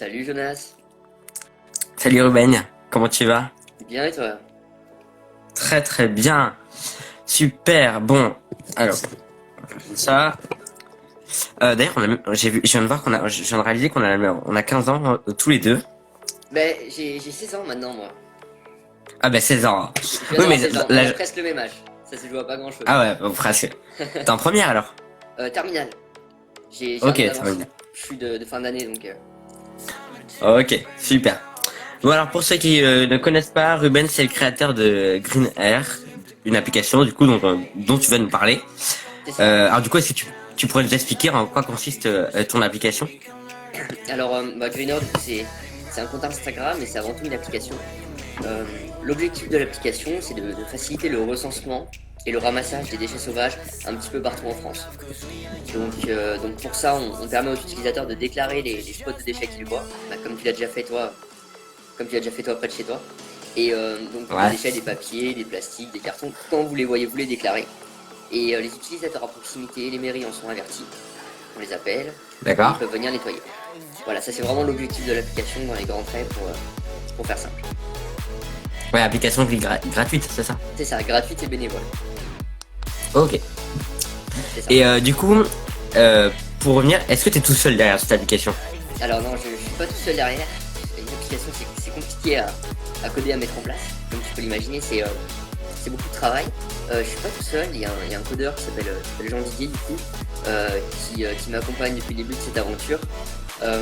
Salut Jonas, Salut Ruben, comment tu vas? bien et toi? Très très bien, super. Bon, alors ça. D'ailleurs, je viens de voir je viens de réaliser on a 15 ans tous les deux. Ben j'ai 16 ans maintenant moi. Ah bah 16 ans. Je viens Oui d'avoir mais 16 ans, on là, a presque le même âge. Ça se joue à pas grand chose. ah ouais, bon, presque. T'es en première alors? Terminal, j'ai un Ok, an très d'avance. bien. Je suis de fin d'année donc. Ok, super. Bon alors pour ceux qui ne connaissent pas, Ruben c'est le créateur de Green Air, une application du coup dont tu vas nous parler. C'est ça. Alors du coup est-ce que tu pourrais nous expliquer en quoi consiste ton application? Alors Greener du coup c'est un compte Instagram et c'est avant tout une application. Euh, L'objectif de l'application c'est de faciliter le recensement et le ramassage des déchets sauvages un petit peu partout en France. Donc pour ça on permet aux utilisateurs de déclarer les spots de déchets qu'ils voient, comme tu l'as déjà fait toi près de chez toi. Et donc des Ouais, déchets, des papiers, des plastiques, des cartons, quand vous les voyez, vous les déclarez. Et les utilisateurs à proximité, les mairies en sont avertis, on les appelle, et ils d'accord. peuvent venir nettoyer. Voilà, ça c'est vraiment l'objectif de l'application dans les grands traits pour faire simple. Ouais, application gratuite, c'est ça? C'est ça, gratuite et bénévole, Ok. c'est ça. Et du coup, euh, pour revenir, est-ce que tu es tout seul derrière cette application? Alors non, je suis pas tout seul derrière. Une application, c'est compliqué à coder, à mettre en place. Comme tu peux l'imaginer, c'est beaucoup de travail. Je suis pas tout seul, il y a un codeur qui s'appelle Jean Didier du coup, qui m'accompagne depuis le début de cette aventure. Euh,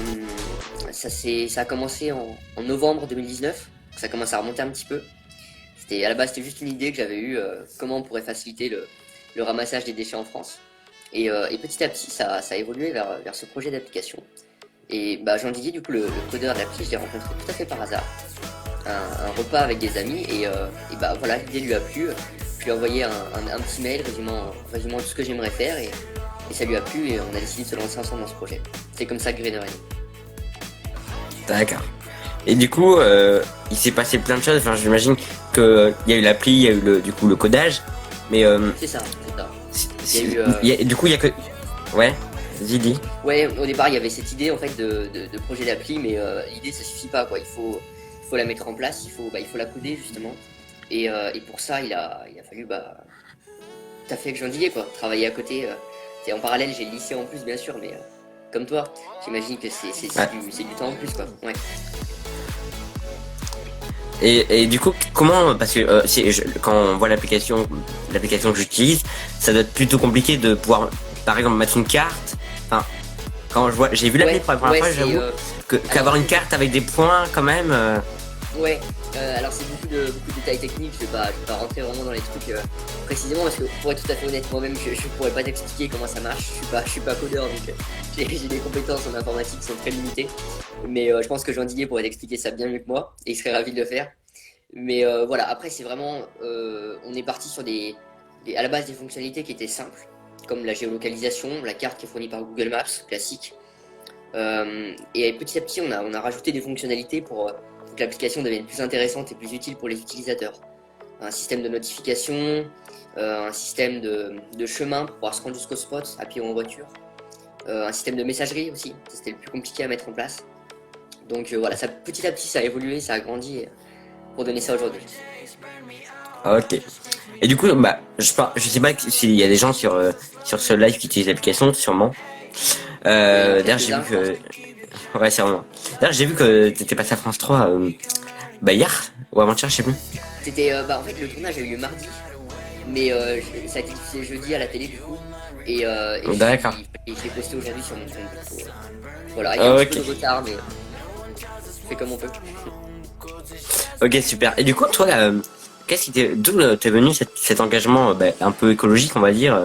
ça a commencé en novembre 2019, ça commence à remonter un petit peu. À la base c'était juste une idée que j'avais eue, comment on pourrait faciliter le ramassage des déchets en France. Et petit à petit ça a évolué vers ce projet d'application. Et Jean Didier, du coup, le codeur de l'appli, je l'ai rencontré tout à fait par hasard. Un repas avec des amis, et voilà, l'idée lui a plu. Je lui ai envoyé un petit mail résumant tout ce que j'aimerais faire, et ça lui a plu, et on a décidé de se lancer ensemble dans ce projet. C'est comme ça que Greener est né. D'accord. Et du coup, il s'est passé plein de choses. Enfin, j'imagine que il y a eu l'appli, il y a eu du coup le codage, mais C'est ça, c'est ça. Il y a eu, du coup, il y a que. Ouais, vas-y, dis. ouais, au départ, il y avait cette idée en fait de projet d'appli, mais l'idée ça suffit pas, quoi. Il faut la mettre en place, il faut la coder justement. Et pour ça, il a fallu t'as fait que Jean Didier, quoi. Travailler à côté. C'est en parallèle, j'ai le lycée en plus, bien sûr, mais comme toi, j'imagine que Ouais. c'est du temps en plus, quoi. Ouais. Et du coup, comment, parce que quand on voit l'application que j'utilise, ça doit être plutôt compliqué de pouvoir, par exemple, mettre une carte. Enfin, j'ai vu l'appli Ouais, pour la première ouais, fois, j'avoue alors, qu'avoir une carte avec des points quand même. ouais, alors c'est beaucoup de détails techniques, je vais pas rentrer vraiment dans les trucs précisément parce que pour être tout à fait honnête, moi-même je pourrais pas t'expliquer comment ça marche, je suis pas codeur donc j'ai des compétences en informatique qui sont très limitées. Mais je pense que Jean Didier pourrait t'expliquer ça bien mieux que moi et il serait ravi de le faire. Mais voilà, après c'est vraiment, on est parti sur à la base des fonctionnalités qui étaient simples, comme la géolocalisation, la carte qui est fournie par Google Maps, classique. Et petit à petit, on a rajouté des fonctionnalités pour que l'application devienne plus intéressante et plus utile pour les utilisateurs. Un système de notification, un système de chemin pour pouvoir se rendre jusqu'au spot, à pied ou en voiture, un système de messagerie aussi, c'était le plus compliqué à mettre en place. Donc voilà, petit à petit ça a évolué, ça a grandi pour donner ça aujourd'hui. Ok. Et du coup, je sais pas s'il y a des gens sur ce live qui utilisent l'application, sûrement. Il y en a D'ailleurs, j'ai quelques-uns, vu je pense. que, ouais, sûrement. D'ailleurs, j'ai vu que t'étais passé à France 3, hier ou avant-hier, je sais plus. En fait, le tournage a eu lieu mardi, mais ça a été diffusé jeudi à la télé du coup, et D'accord. je l'ai posté aujourd'hui sur mon compte. Voilà, il y a un petit peu Ok. de retard, mais on fait comme on peut. Ok, super. Et du coup, toi, d'où t'es venu cet engagement un peu écologique, on va dire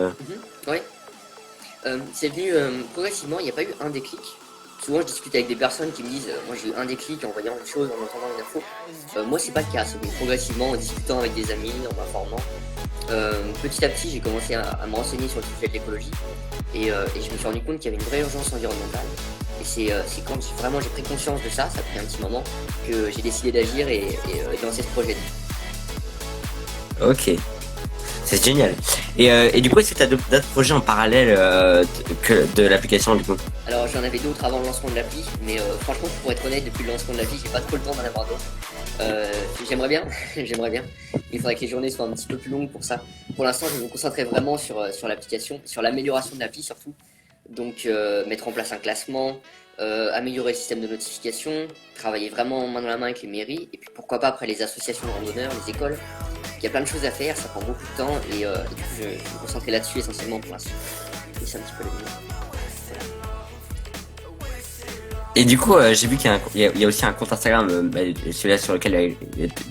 Ouais. C'est venu progressivement, il n'y a pas eu un déclic. Souvent, je discute avec des personnes qui me disent moi j'ai eu un déclic en voyant une chose, en entendant une info. Moi, c'est pas le cas. C'est venu progressivement en discutant avec des amis, en m'informant. Petit à petit, j'ai commencé à me renseigner sur le sujet de l'écologie et je me suis rendu compte qu'il y avait une vraie urgence environnementale. Et c'est quand vraiment j'ai pris conscience de ça, ça a pris un petit moment, que j'ai décidé d'agir et de lancer ce projet. Ok. C'est génial. Et du coup, est-ce que tu as d'autres projets en parallèle que de l'application du coup? Alors j'en avais d'autres avant le lancement de l'appli, mais franchement pour être honnête, depuis le lancement de l'appli, j'ai pas trop le temps d'en avoir d'autres. J'aimerais bien, j'aimerais bien. Il faudrait que les journées soient un petit peu plus longues pour ça. Pour l'instant, je vais me concentrer vraiment sur l'application, sur l'amélioration de l'appli surtout. Donc mettre en place un classement, améliorer le système de notification, travailler vraiment main dans la main avec les mairies, et puis pourquoi pas après les associations de randonneurs, les écoles. Il y a plein de choses à faire, ça prend beaucoup de temps, et du coup je vais me concentrer là-dessus essentiellement pour l'instant. Et c'est un petit peu le but. Et du coup, j'ai vu qu'il y a aussi un compte Instagram, celui-là sur lequel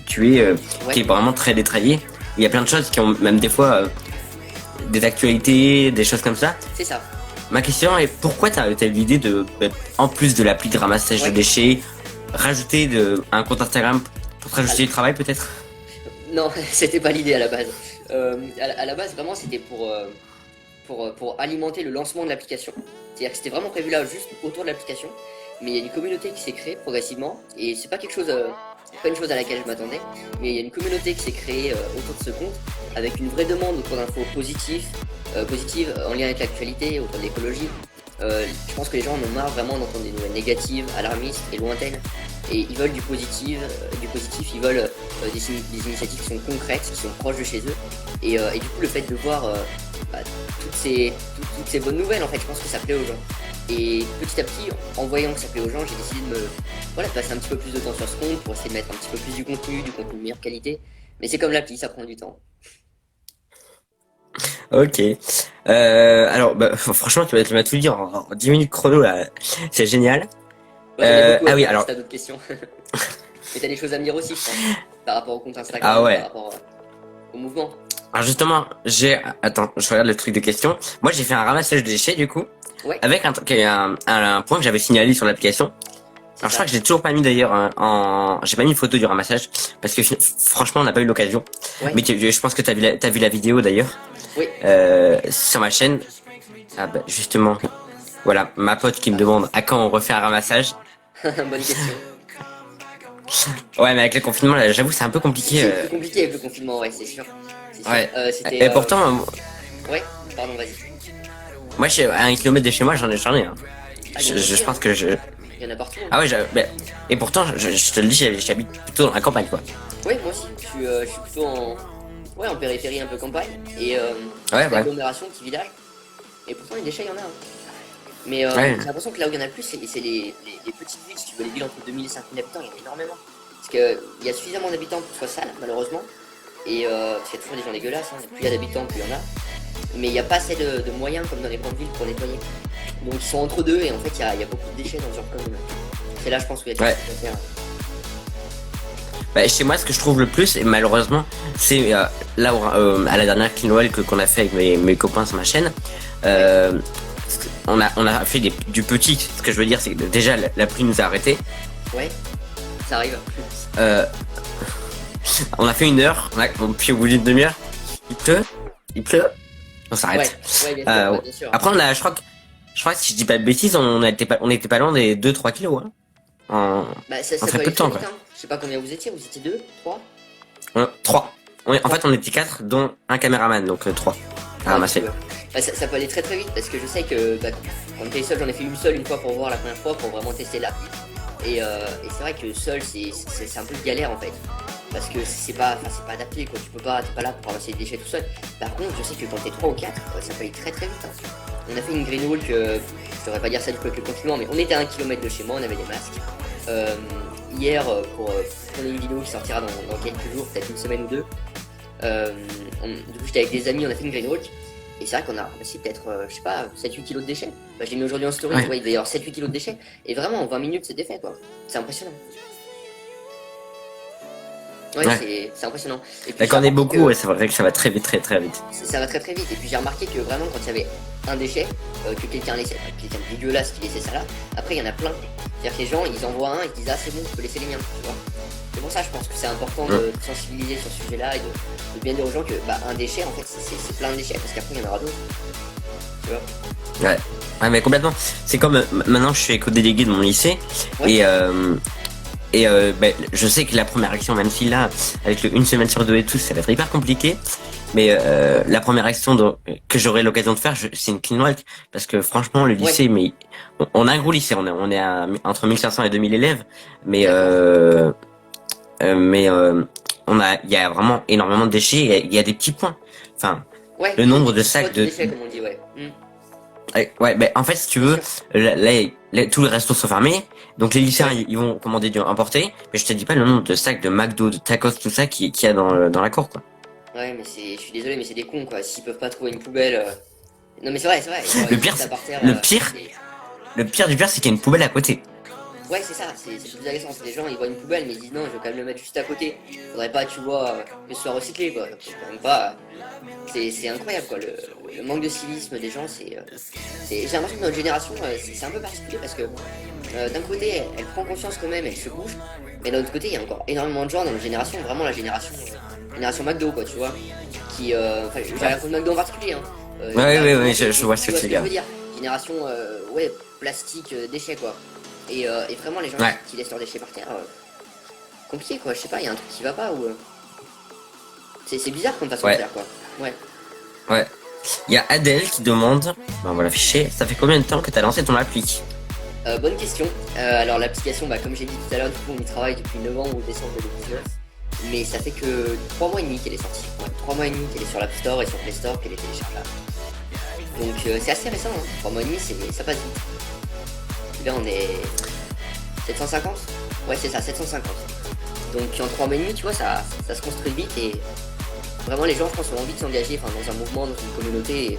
tu es, qui est vraiment très détaillé. Il y a plein de choses qui ont même des fois des actualités, des choses comme ça. C'est ça. Ma question est pourquoi t'as eu l'idée de, en plus de l'appli de ramassage de déchets, rajouter un compte Instagram pour te rajouter du travail peut-être? Non, c'était pas l'idée à la base. À la base, vraiment, c'était pour alimenter le lancement de l'application. C'est-à-dire que c'était vraiment prévu là, juste autour de l'application. Mais il y a une communauté qui s'est créée progressivement. Et c'est pas quelque chose, pas une chose à laquelle je m'attendais. Mais il y a une communauté qui s'est créée autour de ce compte, avec une vraie demande autour d'infos positives en lien avec l'actualité, autour de l'écologie. Je pense que les gens en ont marre vraiment d'entendre des nouvelles négatives, alarmistes et lointaines. Et ils veulent du positif, ils veulent des initiatives qui sont concrètes, qui sont proches de chez eux. Et du coup, le fait de voir toutes ces bonnes nouvelles, en fait, je pense que ça plaît aux gens. Et petit à petit, en voyant que ça plaît aux gens, j'ai décidé de passer un petit peu plus de temps sur ce compte pour essayer de mettre un petit peu plus du contenu de meilleure qualité. Mais c'est comme l'appli, ça prend du temps. Ok. Alors, franchement, tu m'as tout dit en 10 minutes chrono là. C'est génial. Ah oui, alors. Si t'as d'autres questions. Mais t'as des choses à me dire aussi, je pense, par rapport au compte Instagram, Ah ouais. par rapport au mouvement. Alors justement, attends, je regarde le truc de questions. Moi, j'ai fait un ramassage de déchets du coup, Ouais. avec un point que j'avais signalé sur l'application. Alors je crois que je l'ai toujours pas mis d'ailleurs j'ai pas mis une photo du ramassage parce que franchement on n'a pas eu l'occasion. Ouais. Mais je pense que t'as vu la vidéo d'ailleurs. Oui. Sur ma chaîne. Ah bah justement, voilà ma pote qui me demande à quand on refait un ramassage. Bonne question. Ouais, mais avec le confinement là, j'avoue c'est un peu compliqué. C'est plus compliqué avec le confinement, ouais, c'est sûr. Ouais. Et pourtant, ouais, pardon, vas-y. moi je suis à 1 kilomètre de chez moi, j'en ai. Hein. Ah, Je pense que je. Il y en a partout. Hein. Ah ouais, et pourtant, je te le dis, j'habite plutôt dans la campagne, quoi. Oui, moi aussi. Je suis plutôt en périphérie, un peu campagne. Et ouais. agglomération, petit village. Et pourtant, les déchets, il y en a. Hein. Mais j'ai l'impression que là où il y en a le plus, c'est les petites villes. Si tu veux, les villes entre 2000 et 5000 habitants, il y en a énormément. Parce qu'il y a suffisamment d'habitants pour que ce soit sale, malheureusement. Et parce qu'il y a toujours des gens dégueulasses. Hein. Plus il y a d'habitants, plus il y en a. Mais il n'y a pas assez de moyens comme dans les grandes villes pour nettoyer. Donc ils sont entre deux et en fait il y a beaucoup de déchets dans ce genre de commune. C'est là je pense qu'il y a quelque chose à faire. Bah, chez moi ce que je trouve le plus, et malheureusement, c'est là où, à la dernière Clean Noël qu'on a fait avec mes copains sur ma chaîne, on a fait du petit. Ce que je veux dire c'est que déjà la pluie nous a arrêtés. Ouais, ça arrive. On a fait 1 heure, puis au bout d'une demi-heure, il pleut, on s'arrête. Ouais, bien sûr. Après je crois que si je dis pas de bêtises, on était pas loin des 2-3 kilos. Hein, ça très peu de temps. Quoi. Hein. Je sais pas combien vous étiez 2, 3 3. En fait on était 4, dont un caméraman, donc 3 à ramasser. Ça peut aller très très vite parce que je sais que quand t'es seul, j'en ai fait une fois pour voir la première fois pour vraiment tester l'appli. Et c'est vrai que seul c'est un peu de galère en fait. Parce que c'est pas adapté quoi, t'es pas là pour ramasser des déchets tout seul. Par contre, je sais que quand t'es 3 ou 4, ça peut aller très très vite. Hein. On a fait une green walk, je devrais pas dire ça du coup avec le confinement, mais on était à 1 kilomètre de chez moi, on avait des masques. Hier, pour tourner une vidéo qui sortira dans quelques jours, peut-être une semaine ou deux, du coup j'étais avec des amis, on a fait une green walk. Et c'est vrai qu'on a ramassé peut-être, je sais pas, 7-8 kilos de déchets. Je l'ai mis aujourd'hui en story, il va y avoir 7-8 kilos de déchets. Et vraiment, en 20 minutes, c'était fait quoi. C'est impressionnant. Ouais. C'est impressionnant. Et quand on est beaucoup, c'est vrai que ça va très vite, très très vite. Ça va très très vite. Et puis j'ai remarqué que vraiment quand il y avait un déchet, que quelqu'un laissait, quelqu'un dégueulasse qui laissait ça là, après il y en a plein. C'est-à-dire que les gens, ils envoient un, ils se disent ah c'est bon, je peux laisser les miens, tu vois. C'est pour ça je pense que c'est important de sensibiliser sur ce sujet-là et de bien dire aux gens que un déchet en fait c'est plein de déchets parce qu'après il y en aura d'autres. Tu vois. Ouais, mais complètement. C'est comme maintenant je suis éco-délégué de mon lycée et je sais que la première action, même si là, avec une semaine sur 2 et tout, ça va être hyper compliqué. Mais la première action que j'aurai l'occasion de faire, c'est une clean walk. Parce que franchement, le lycée, mais on a un gros lycée, on est entre 1500 et 2000 élèves. Mais il y a vraiment énormément de déchets. Il y a des petits points. Enfin, Ouais, le nombre de sacs de... déchets, comme on dit, ouais. Ouais, ben en fait, si tu veux, tous les restos sont fermés, donc les lycéens ils vont commander du importé, mais je te dis pas le nombre de sacs de McDo, de tacos, tout ça qu'il y a dans la cour, quoi. Ouais, mais je suis désolé, mais c'est des cons, quoi. S'ils peuvent pas trouver une poubelle. Non, mais c'est vrai, c'est vrai. Le pire, le pire du pire, c'est qu'il y a une poubelle à côté. Ouais, c'est ça, c'est plus agaçant. C'est les gens, ils voient une poubelle, mais ils disent non, je vais quand même le mettre juste à côté. Faudrait pas, tu vois, que ce soit recyclé, quoi. Faut quand même pas. C'est incroyable, quoi. Le manque de civisme des gens, j'ai l'impression que notre génération, c'est un peu particulier parce que d'un côté, elle prend conscience quand même, elle se bouge, mais d'un autre côté, il y a encore énormément de gens dans notre génération, vraiment la génération McDo, quoi, tu vois, qui, enfin, j'ai rien contre McDo en particulier, hein. Ouais, je vois ce que tu veux dire. Génération, ouais, plastique, déchets, quoi. Et vraiment, les gens qui laissent leurs déchets par terre, compliqué, quoi, je sais pas, il y a un truc qui va pas, ou... C'est bizarre comme façon de faire, quoi. Ouais. Il y a Adèle qui demande, on va l'afficher, ça fait combien de temps que tu as lancé ton appli? Bonne question. Alors l'application, comme j'ai dit tout à l'heure, du coup on y travaille depuis novembre ou décembre 2019. Mais ça fait que 3 mois et demi qu'elle est sortie. 3 mois et demi qu'elle est sur l'App Store et sur Play Store, qu'elle est téléchargeable. Donc c'est assez récent, hein. 3 mois et demi, ça passe vite. Là on est 750. Ouais, c'est ça, 750. Donc en 3 mois et demi, tu vois, ça se construit vite et vraiment les gens, je pense, ont envie de s'engager dans un mouvement, dans une communauté. Et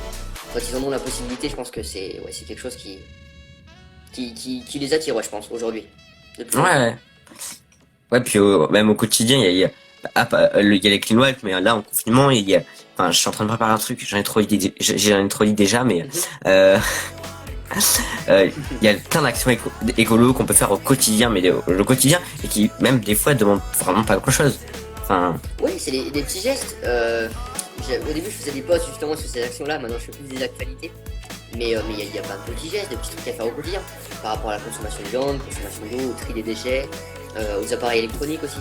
quand ils en ont la possibilité, je pense que c'est quelque chose qui les attire, ouais, je pense, aujourd'hui. Ouais, puis même au quotidien, il y a les clean walk, mais là, en confinement, enfin, je suis en train de préparer un truc, j'en ai trop dit déjà, mais il y a plein d'actions écolo qu'on peut faire au quotidien, mais le quotidien, et qui, même des fois, demandent vraiment pas grand chose. Enfin... Oui, c'est des petits gestes. Au début, je faisais des posts justement sur ces actions-là, maintenant je fais plus des actualités. Mais il y a plein de petits gestes, de petits trucs à faire au quotidien. Par rapport à la consommation de viande, consommation d'eau, au tri des déchets, aux appareils électroniques aussi.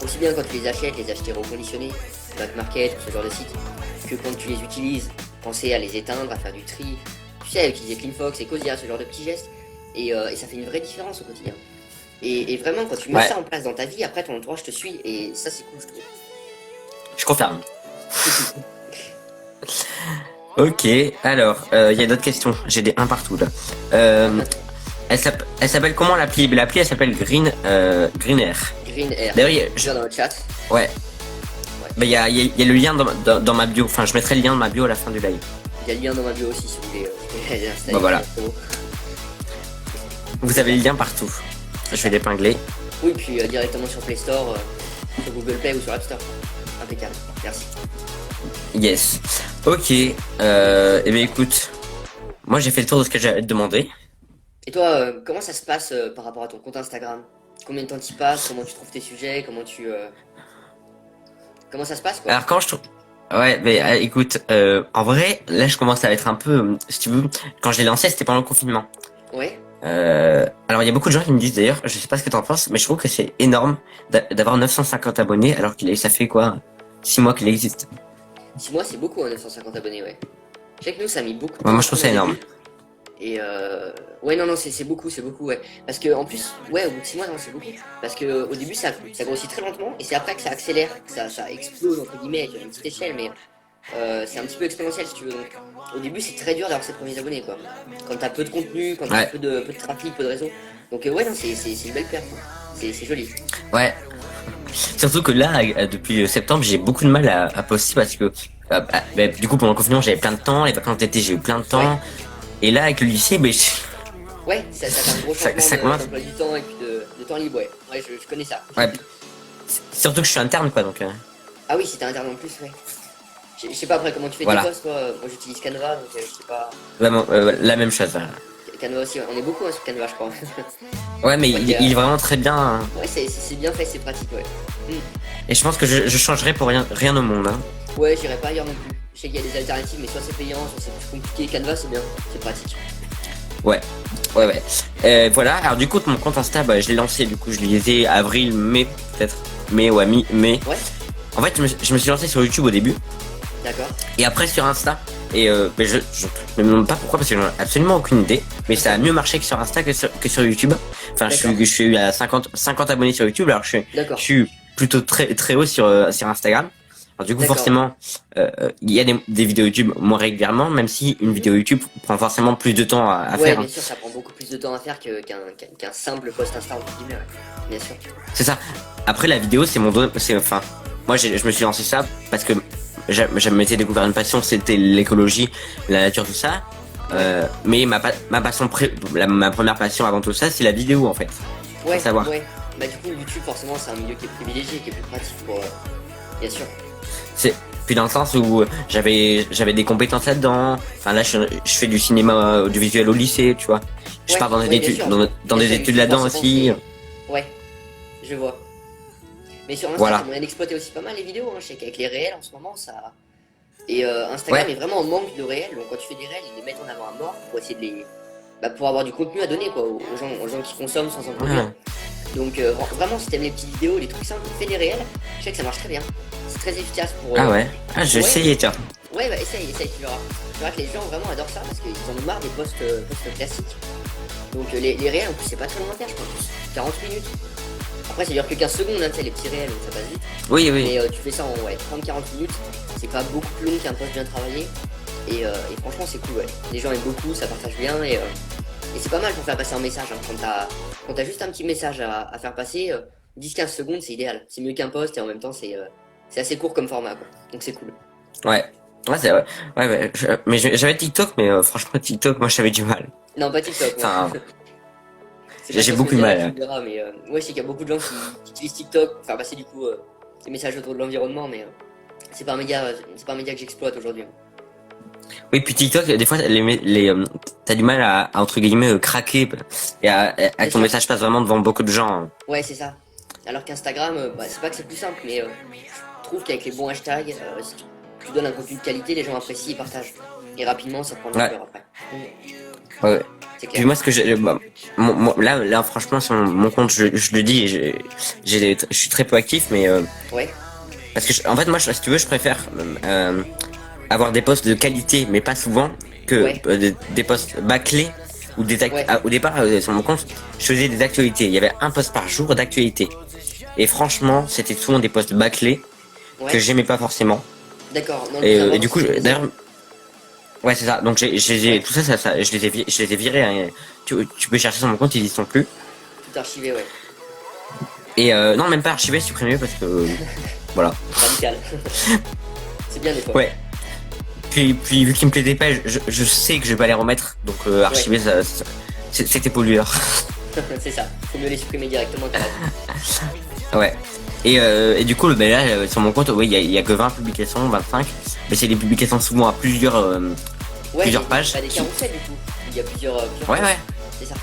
Aussi bien quand tu les achètes, les acheter reconditionnés, Back Market, ce genre de site, que quand tu les utilises, penser à les éteindre, à faire du tri. Tu sais, utiliser CleanFox, Ecosia, ce genre de petits gestes. Et ça fait une vraie différence au quotidien. Et vraiment, quand tu mets ça en place dans ta vie, après ton entourage te suit. Et ça, c'est cool, je trouve. Je confirme. Ok, alors, il y a d'autres questions. J'ai des 1 partout là. Elle s'appelle comment l'appli? L'appli, elle s'appelle Green Air. Green Air. D'ailleurs, je viens dans le chat. Ouais. Il y a le lien dans ma bio. Enfin, je mettrai le lien dans ma bio à la fin du live. Il y a le lien dans ma bio aussi si vous voulez l'installer. Voilà. Vous avez le lien partout. Je vais l'épingler. Oui, puis directement sur Play Store, sur Google Play ou sur App Store. Impeccable. Merci. Yes. Ok. Eh bien, écoute. Moi, j'ai fait le tour de ce que j'avais demandé. Et toi, comment ça se passe par rapport à ton compte Instagram? Combien de temps tu passes? Comment tu trouves tes sujets? Comment ça se passe, quoi? Alors, quand je trouve... Ouais, mais écoute, en vrai, là, je commence à être un peu... si tu veux, quand je l'ai lancé, c'était pendant le confinement. Ouais. Alors, il y a beaucoup de gens qui me disent, d'ailleurs, je sais pas ce que t'en penses, mais je trouve que c'est énorme d'avoir 950 abonnés, alors ça fait quoi 6 mois qu'il existe. 6 mois, c'est beaucoup, 950 abonnés, ouais. Je sais que nous, ça a mis beaucoup de temps. Ouais, moi, je trouve ça énorme. Et ouais, non, c'est beaucoup, ouais. Parce que, en plus, ouais, au bout de 6 mois, non, c'est beaucoup. Parce que au début, ça grossit très lentement, et c'est après que ça accélère, que ça explose, entre guillemets, à une petite échelle, mais c'est un petit peu exponentiel, si tu veux. Donc, au début, c'est très dur d'avoir ses premiers abonnés, quoi. Quand t'as peu de contenu, quand t'as peu de trafic, peu de réseau. Donc, ouais, non, c'est une belle perte. C'est joli. Ouais. Surtout que là, depuis septembre, j'ai beaucoup de mal à poster parce que, du coup, pendant le confinement, j'avais plein de temps, les vacances d'été, j'ai eu plein de temps. Ouais. Et là, avec le lycée, ouais, ça fait un gros changement d'emploi du temps et puis de temps libre, ouais. Ouais, je connais ça. Ouais. Surtout que je suis interne, quoi, donc... Ah oui, si t'es interne en plus, ouais. Je sais pas après comment tu fais tes posts, toi. Moi, j'utilise Canva, donc je sais pas... La même chose, voilà. Canva aussi, ouais. On est beaucoup sur Canva, je crois. Ouais, mais il est vraiment très bien. Hein. Ouais, c'est bien fait, c'est pratique, ouais. Et je pense que je changerai pour rien au monde, hein. Ouais, j'irai pas ailleurs non plus. Je sais qu'il y a des alternatives, mais soit c'est payant, soit c'est plus compliqué. Canva, c'est bien, c'est pratique. Ouais. Voilà, alors du coup, mon compte Insta, je l'ai lancé, du coup, je l'ai fait avril, mai, peut-être. Mai. Ouais. En fait, je me suis lancé sur YouTube au début. D'accord. Et après sur Insta. Et mais je me demande pas pourquoi parce que j'en ai absolument aucune idée. Mais ça a mieux marché que sur Insta que sur YouTube. Enfin, je suis à 50 abonnés sur YouTube, alors je D'accord. suis plutôt très haut sur Instagram. Alors du coup, D'accord. forcément, il y a des vidéos YouTube moins régulièrement, même si une vidéo YouTube prend forcément plus de temps à Ouais, faire. bien sûr, ça prend beaucoup plus de temps à faire qu'un simple post Insta entre guillemets, ouais. Bien sûr. C'est ça. Après, la vidéo, c'est enfin, moi, je me suis lancé ça parce que m'étais découvert une passion, c'était l'écologie, la nature, tout ça. Mais ma passion, ma première passion avant tout ça, c'est la vidéo, en fait. Ouais, Faut savoir. ouais. Bah du coup, YouTube, forcément, c'est un milieu qui est privilégié, qui est plus pratique pour... bien sûr. C'est, puis dans le sens où j'avais des compétences là-dedans. Enfin, là, je fais du cinéma audiovisuel au lycée, tu vois. Je Ouais, pars dans des ouais, bien études, sûr. dans Bien des sûr, études YouTube, là-dedans forcément, aussi. Ouais, je vois. Mais sur Insta, Voilà. t'as moyen d'exploiter aussi pas mal les vidéos, hein. Je sais qu'avec les réels en ce moment, ça... Et Instagram Ouais. est vraiment en manque de réels, donc quand tu fais des réels, ils les mettent en avant à mort pour essayer de les... Bah, pour avoir du contenu à donner, quoi, aux gens qui consomment sans en produire. Ouais. Donc vraiment, si t'aimes les petites vidéos, les trucs simples, fais des réels, je sais que ça marche très bien. C'est très efficace pour... Ah ouais. Ah, je vais ouais. essayer, tiens. Ouais, bah essaye, tu verras. Tu verras que les gens vraiment adorent ça parce qu'ils en ont marre des posts classiques. Donc les réels, en plus, c'est pas très long à faire, je pense. 40 minutes. Après, ça dure que 15 secondes, hein, tu sais, les petits réels, donc ça passe vite. Oui, oui. Mais tu fais ça en 30-40 minutes, c'est pas beaucoup plus long qu'un post bien travaillé. Et franchement, c'est cool, ouais. Les gens aiment beaucoup, ça partage bien et c'est pas mal pour faire passer un message. Hein. Quand t'as juste un petit message à faire passer, 10-15 secondes, c'est idéal. C'est mieux qu'un post et en même temps, c'est assez court comme format, quoi. Donc c'est cool. Ouais. Ouais, c'est vrai. Ouais, mais j'avais TikTok, mais franchement, TikTok, moi, j'avais du mal. Non, pas TikTok, moi. Enfin, C'est pas j'ai ce que beaucoup je de me mal. dirais, tu me diras, mais ouais, je sais qu'il y a beaucoup de gens qui utilisent TikTok pour faire passer du coup des messages autour de l'environnement, mais c'est pas un média que j'exploite aujourd'hui. Oui, puis TikTok, des fois, t'as du mal à entre guillemets craquer et à que ton sûr. message passe vraiment devant beaucoup de gens. Ouais, c'est ça. Alors qu'Instagram, bah, c'est pas que c'est plus simple, mais je trouve qu'avec les bons hashtags, si tu donnes un contenu de qualité, les gens apprécient et partagent. Et rapidement, ça prend de l'ampleur après. Ouais. C'est Puis clair. moi, ce que j'ai, bah, là, franchement, sur mon compte, je le dis, je suis très peu actif, mais Ouais, parce que, en fait, moi, si tu veux, je préfère avoir des posts de qualité, mais pas souvent, que Ouais. des posts bâclés ou Ouais. au départ, sur mon compte, je faisais des actualités. Il y avait un post par jour d'actualité. Et franchement, c'était souvent des posts bâclés que ouais. j'aimais pas forcément. D'accord. Non, le plus Et important, du coup, c'est d'ailleurs, ouais, c'est ça. Donc, Ouais. tout ça, je les ai virés. Hein. Tu peux chercher sur mon compte, ils y sont plus. tout archivé, ouais. Et non, même pas archivé, supprimé parce que voilà. Radical. C'est bien des fois. Ouais. Puis vu qu'ils me plaisaient pas, je sais que je vais pas les remettre. Donc archiver, c'était pollueur. C'est ça. Faut mieux les supprimer directement. t'as raison. Ouais. Et du coup, ben là, sur mon compte, ouais, il y a que 20 publications, 25. Mais c'est des publications souvent à plusieurs Ouais, plusieurs pages. Bah, des carousels du coup. Il y a plusieurs Ouais, posts. ouais. C'est ça.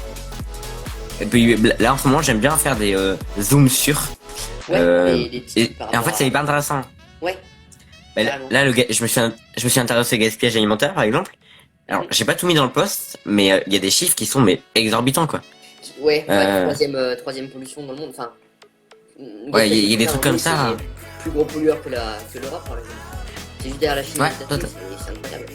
Et puis là, en ce moment, j'aime bien faire des zooms sur. Ouais, des petits Et trucs par en fait, rapport c'est à- hyper intéressant. Ouais, Ben, carrément. là, je me suis intéressé au gaspillage alimentaire, par exemple. Alors, j'ai pas tout mis dans le post, mais il y a des chiffres qui sont mais exorbitants, quoi. Ouais, Euh. troisième pollution dans le monde. Enfin, Ouais, il y a des trucs comme ça. C'est plus gros pollueur que l'Europe, par exemple. C'est juste derrière la Chine, Ouais, les États-Unis, total. c'est incroyable.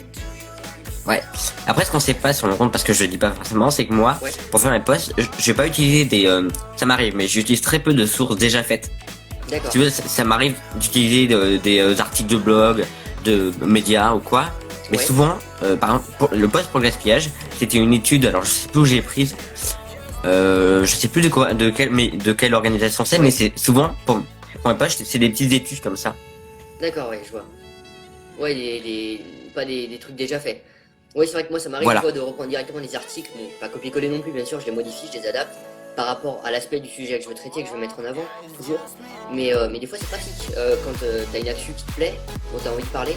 Ouais. Après, ce qu'on sait pas sur mon compte, parce que je le dis pas forcément, c'est que moi, Ouais. pour faire mes posts, je vais pas utiliser des. Ça m'arrive, mais j'utilise très peu de sources déjà faites. D'accord. Si tu veux, ça m'arrive d'utiliser des articles de blog, de médias ou quoi. Mais Ouais. souvent, par exemple, le post pour le gaspillage, c'était une étude, alors je sais plus où j'ai prise. Je sais plus de quoi, de quelle organisation c'est, Ouais. mais c'est souvent, pour mes posts, c'est des petites études comme ça. D'accord, ouais, je vois. Ouais, pas des trucs déjà faits. Oui, c'est vrai que moi, ça m'arrive Voilà. des fois de reprendre directement les articles, bon, pas copier-coller non plus, bien sûr, je les modifie, je les adapte par rapport à l'aspect du sujet que je veux traiter, que je veux mettre en avant, toujours. Mais des fois, c'est pratique. Quand t'as une actu qui te plaît, dont t'as envie de parler,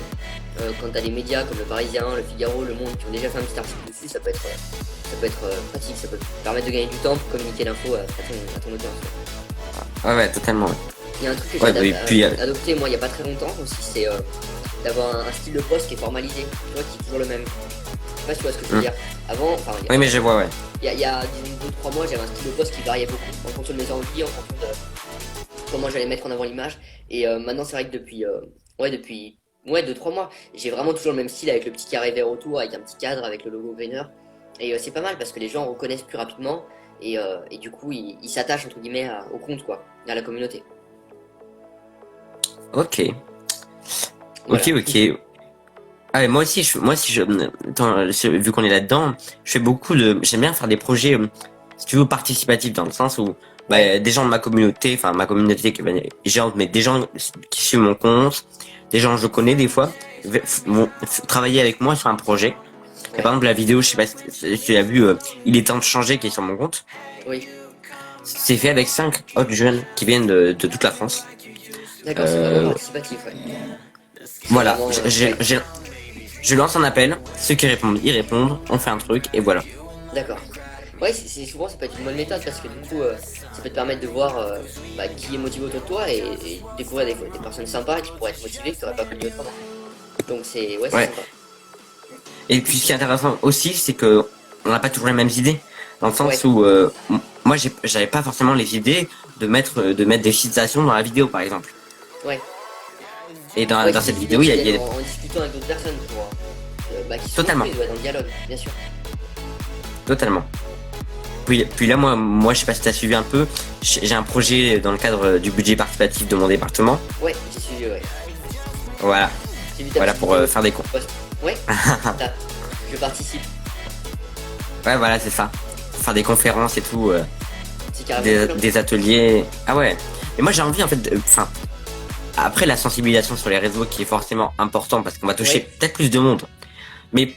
quand t'as des médias comme le Parisien, le Figaro, le Monde qui ont déjà fait un petit article dessus, ça peut être pratique, ça peut te permettre de gagner du temps pour communiquer l'info à ton audience. Ouais, ouais, totalement. Ouais. Il y a un truc que Ouais, j'ai et puis, adopté moi il y a pas très longtemps aussi, c'est d'avoir un style de poste qui est formalisé, tu vois, qui est toujours le même. Je sais pas si tu vois ce que je veux dire. Avant, enfin, Oui, mais je vois, ouais. il y a disons 2-3 mois, j'avais un style de poste qui variait beaucoup en fonction de mes envies, en fonction de comment j'allais mettre en avant l'image. Et maintenant, c'est vrai que depuis Ouais, 2 3 mois. J'ai vraiment toujours le même style avec le petit carré vert autour, avec un petit cadre, avec le logo Greener. Et c'est pas mal parce que les gens reconnaissent plus rapidement et du coup ils s'attachent entre guillemets au compte quoi, à la communauté. Ok, ok, Voilà. ok. Ah, mais moi aussi, attends, vu qu'on est là-dedans, je fais beaucoup de, j'aime bien faire des projets, si tu veux, participatifs dans le sens où, Ouais, bah, des gens de ma communauté, enfin, ma communauté qui est géante, mais des gens qui suivent mon compte, des gens que je connais des fois, vont travailler avec moi sur un projet. Et ouais, par exemple, la vidéo, je sais pas si tu as vu, il est temps de changer qui est sur mon compte. oui. C'est fait avec 5 autres jeunes qui viennent de toute la France. D'accord, c'est vraiment Euh, participatif, ouais. C'est voilà, vraiment. Ouais, je lance un appel, ceux qui répondent, ils répondent, on fait un truc, et voilà. d'accord. Ouais, souvent ça peut être une bonne méthode parce que du coup ça peut te permettre de voir qui est motivé autour de toi et découvrir des personnes sympas qui pourraient être motivées que tu n'aurais pas connu autrement. Donc c'est Ouais. sympa. Et puis ce qui est intéressant aussi, c'est que on n'a pas toujours les mêmes idées. Dans le Ouais, sens où moi j'avais pas forcément les idées de mettre des citations dans la vidéo par exemple. ouais. Et Ouais, dans c'est cette des idées vidéo, qui il y viennent a en discutant avec d'autres personnes, tu vois. Qui sont totalement, construites ouais, dans le dialogue, bien sûr. totalement. Puis là moi je sais pas si t'as suivi un peu, j'ai un projet dans le cadre du budget participatif de mon département. Ouais, j'ai suivi, ouais. Voilà, J'ai vu ta voilà petite pour vidéo. faire des cons. Post. Ouais, là, je participe. Ouais voilà c'est ça. Faire des conférences et tout, C'est carrément cool, hein. des ateliers. Ah ouais. Et moi j'ai envie en fait, enfin après la sensibilisation sur les réseaux qui est forcément important parce qu'on va toucher Ouais, peut-être plus de monde. Mais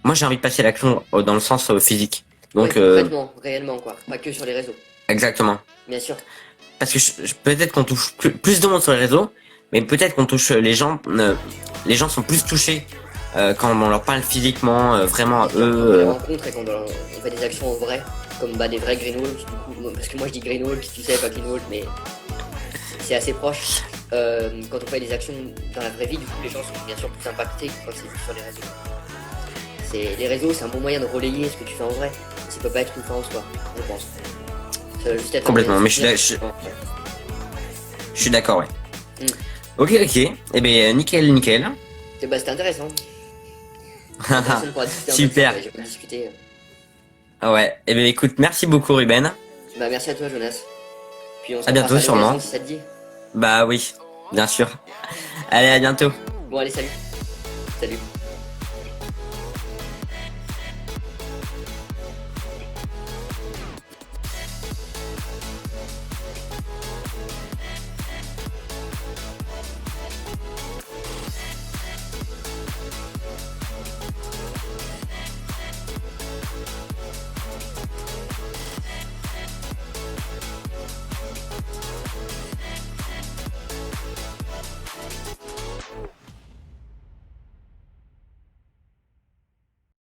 moi j'ai envie de passer à l'action dans le sens physique. ouais, Donc concrètement, réellement, quoi. Pas que sur les réseaux, exactement. bien sûr. Parce que peut-être qu'on touche plus de monde sur les réseaux, mais peut-être qu'on touche les gens sont plus touchés quand on leur parle physiquement, vraiment à Quand on les eux. rencontre et quand on fait des actions en vrai, comme des vrais greenwalls, du coup, parce que moi je dis greenwall, puis tu sais pas greenwall, mais c'est assez proche. Quand on fait des actions dans la vraie vie, du coup, les gens sont bien sûr plus impactés que quand c'est juste sur les réseaux. Les réseaux, c'est un bon moyen de relayer ce que tu fais en vrai. Ça peut pas être une fin en soi, je pense. Ça va juste être un moyen Complètement. de Mais soutenir. je suis d'accord, ouais. Mm. Ok, ok. Eh ben nickel, nickel. C'était intéressant. Intéressant de pouvoir discuter un peu de ça, Super. ouais, j'ai pas discuté. Ah ouais. Eh ben écoute, merci beaucoup Ruben. Bah merci à toi Jonas. Puis on se À repasse bientôt à l'occasion sûrement. si ça te dit. Bah oui, bien sûr. Allez, à bientôt. Bon allez salut. Salut.